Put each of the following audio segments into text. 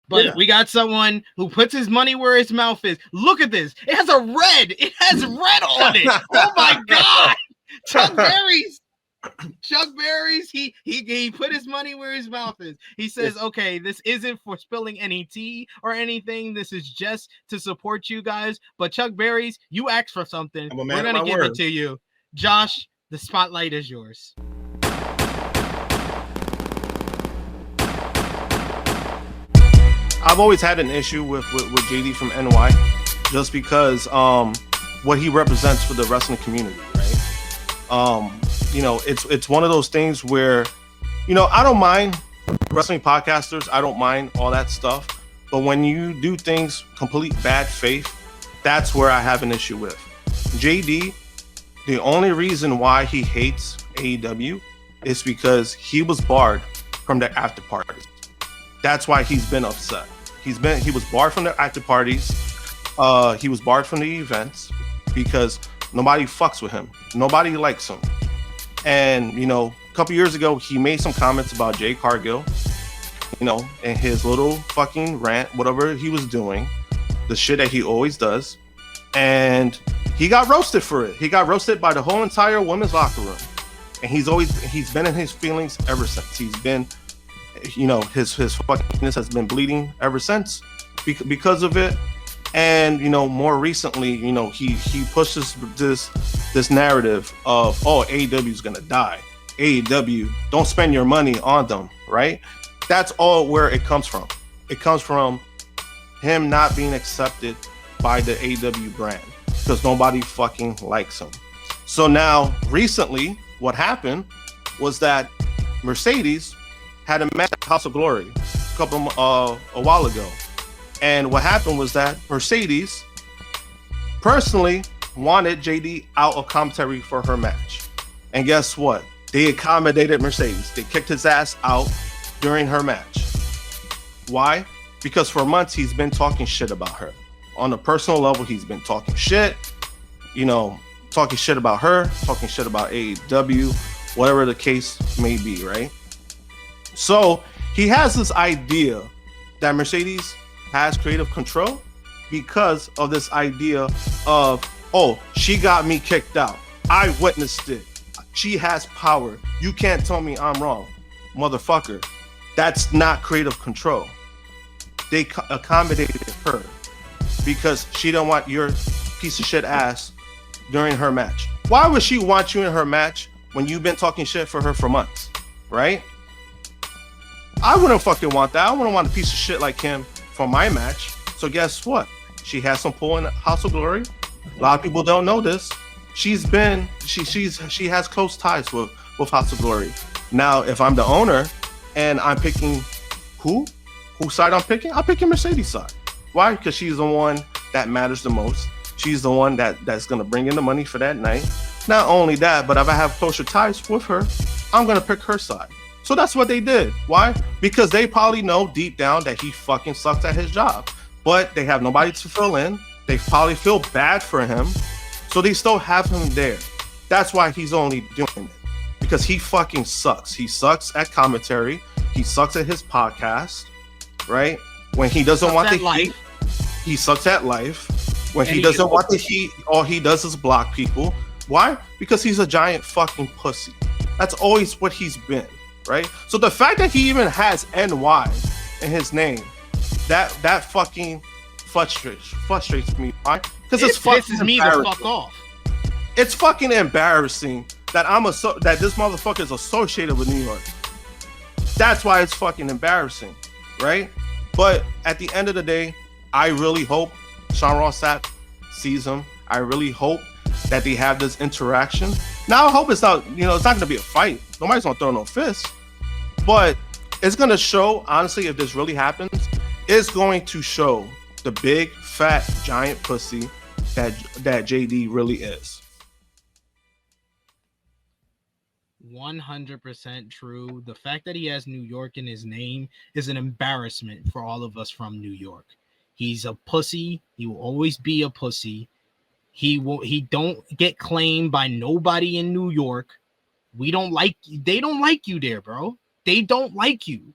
But we got someone who puts his money where his mouth is. Look at this. It has a red. It has red on it. Oh my God. Chuck Berry's. He put his money where his mouth is. He says, okay, this isn't for spilling any tea or anything. This is just to support you guys. But Chuck Berry's, you asked for something. We're going to give it to you. Josh, the spotlight is yours. I've always had an issue with JD from NY, just because what he represents for the wrestling community, right? It's one of those things where, I don't mind wrestling podcasters, I don't mind all that stuff, but when you do things complete bad faith, that's where I have an issue with. JD, the only reason why he hates AEW is because he was barred from the after parties. That's why he's been upset. He was barred from the after parties. He was barred from the events because nobody fucks with him. Nobody likes him. And, a couple years ago, he made some comments about Jay Cargill, and his little fucking rant, whatever he was doing, the shit that he always does. And he got roasted for it. He got roasted by the whole entire women's locker room. And he's been in his feelings ever since. He's been, his fuckingness has been bleeding ever since because of it. And more recently, he pushes this narrative of, AEW is gonna die. AEW, don't spend your money on them, right? That's all where it comes from. It comes from him not being accepted by the AEW brand because nobody fucking likes him. So now, recently, what happened was that Mercedes had a match at House of Glory a while ago. And what happened was that Mercedes personally wanted JD out of commentary for her match. And guess what? They accommodated Mercedes. They kicked his ass out during her match. Why? Because for months he's been talking shit about her. On a personal level, he's been talking shit, talking shit about her, talking shit about AEW, whatever the case may be, right? So he has this idea that Mercedes has creative control because of this idea of, she got me kicked out. I witnessed it. She has power. You can't tell me I'm wrong. Motherfucker, that's not creative control. They accommodated her because she don't want your piece of shit ass during her match. Why would she want you in her match when you've been talking shit for her for months, right? I wouldn't fucking want that. I wouldn't want a piece of shit like him for my match. So guess what? She has some pull in House of Glory. A lot of people don't know this. She has close ties with House of Glory. Now, if I'm the owner and I'm picking whose side I'm picking Mercedes' side. Why? Because she's the one that matters the most. She's the one that's gonna bring in the money for that night. Not only that, but if I have closer ties with her, I'm gonna pick her side. So that's what they did. Why? Because they probably know deep down that he fucking sucks at his job. But they have nobody to fill in. They probably feel bad for him. So they still have him there. That's why he's only doing it. Because he fucking sucks. He sucks at commentary. He sucks at his podcast. Right? When he doesn't want the heat, he sucks at life. When he doesn't want the heat, all he does is block people. Why? Because he's a giant fucking pussy. That's always what he's been. Right? So the fact that he even has NY in his name, that fucking frustrates me. Why? Because it's fucking pisses me the fuck off. It's fucking embarrassing that that this motherfucker is associated with New York. That's why it's fucking embarrassing, right? But at the end of the day, I really hope Sean Ross Sapp sees him. I really hope that they have this interaction. Now I hope it's not going to be a fight. Nobody's going to throw no fists. But it's going to show, honestly, if this really happens, it's going to show the big, fat, giant pussy that JD really is. 100% true. The fact that he has New York in his name is an embarrassment for all of us from New York. He's a pussy. He will always be a pussy. He don't get claimed by nobody in New York. They don't like you there, bro. They don't like you.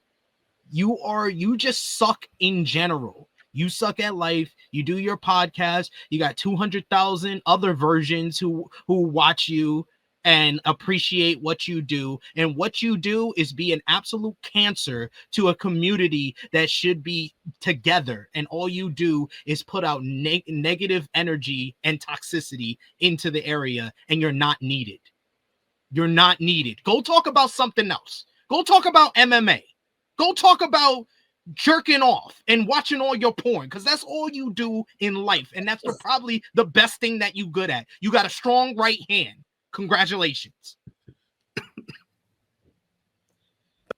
you just suck in general. You suck at life. You do your podcast. You got 200,000 other versions who watch you and appreciate what you do. And what you do is be an absolute cancer to a community that should be together. And all you do is put out negative energy and toxicity into the area, and you're not needed. You're not needed. Go talk about something else. Go talk about MMA. Go talk about jerking off and watching all your porn, because that's all you do in life. And that's probably the best thing that you good at. You got a strong right hand. Congratulations. That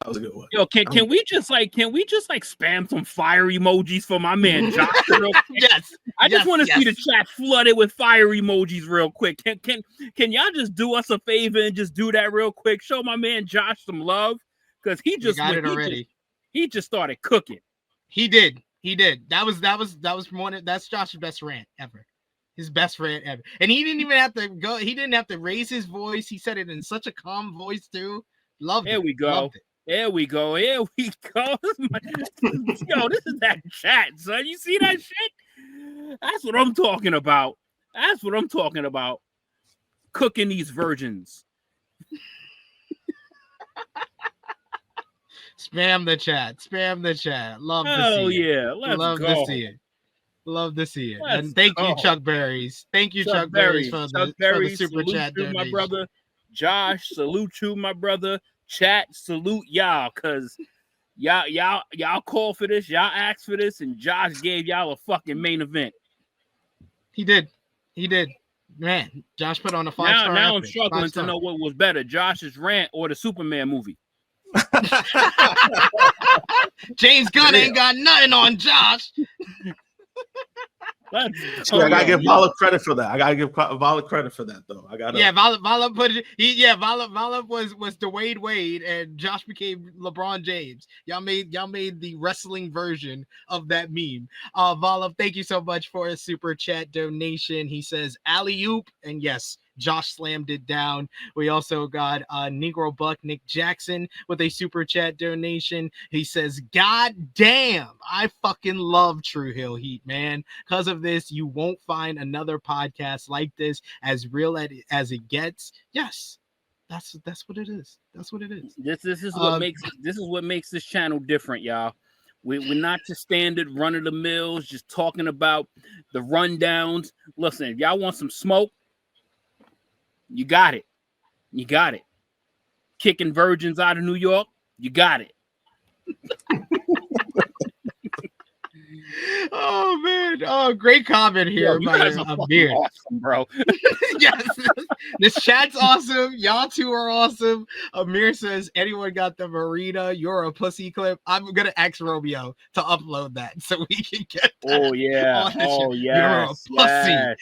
was a good one. Yo, can we just spam some fire emojis for my man Josh real quick? Yes. I just want to see the chat flooded with fire emojis real quick. Can y'all just do us a favor and just do that real quick? Show my man Josh some love, because he just got it already. He just started cooking. He did. That was promoted. That's Josh's best rant ever. His best rant ever. And he didn't even have to go. He didn't have to raise his voice. He said it in such a calm voice too. Loved it. There we go. There we go. Yo, this is that chat, son. You see that shit? That's what I'm talking about. Cooking these virgins. Spam the chat. Love to see it. Love to see it. Love to see it. And thank you, Chuck Berries. Thank you, Chuck Berries, for the super chat donation. My brother Josh, salute you, my brother. Chat, salute y'all, because y'all call for this, y'all asked for this, and Josh gave y'all a fucking main event. He did. Man, Josh put on a 5-star. Now I'm struggling to know what was better, Josh's rant or the Superman movie. James Gunn ain't got nothing on Josh. I gotta give Vala credit for that. Though. Vala put it. Vala was Dwayne Wade, and Josh became LeBron James. Y'all made the wrestling version of that meme. Vala, thank you so much for a super chat donation. He says alley-oop, and yes, Josh slammed it down. We also got Negro Buck Nick Jackson with a super chat donation. He says, God damn, I fucking love True Hill Heat, man. Because of this, you won't find another podcast like this, as real as it gets. Yes, that's what it is. That's what it is. This is what makes this channel different, y'all. We're not just standard run of the mills, just talking about the rundowns. Listen, if y'all want some smoke, you got it. Kicking virgins out of New York, you got it. Oh man! Oh, great comment here by Amir. Awesome, bro. Yes, this chat's awesome. Y'all two are awesome. Amir says, "Anyone got the Marina? You're a pussy clip." I'm gonna ask Romeo to upload that so we can get that. Oh yeah. You're a pussy.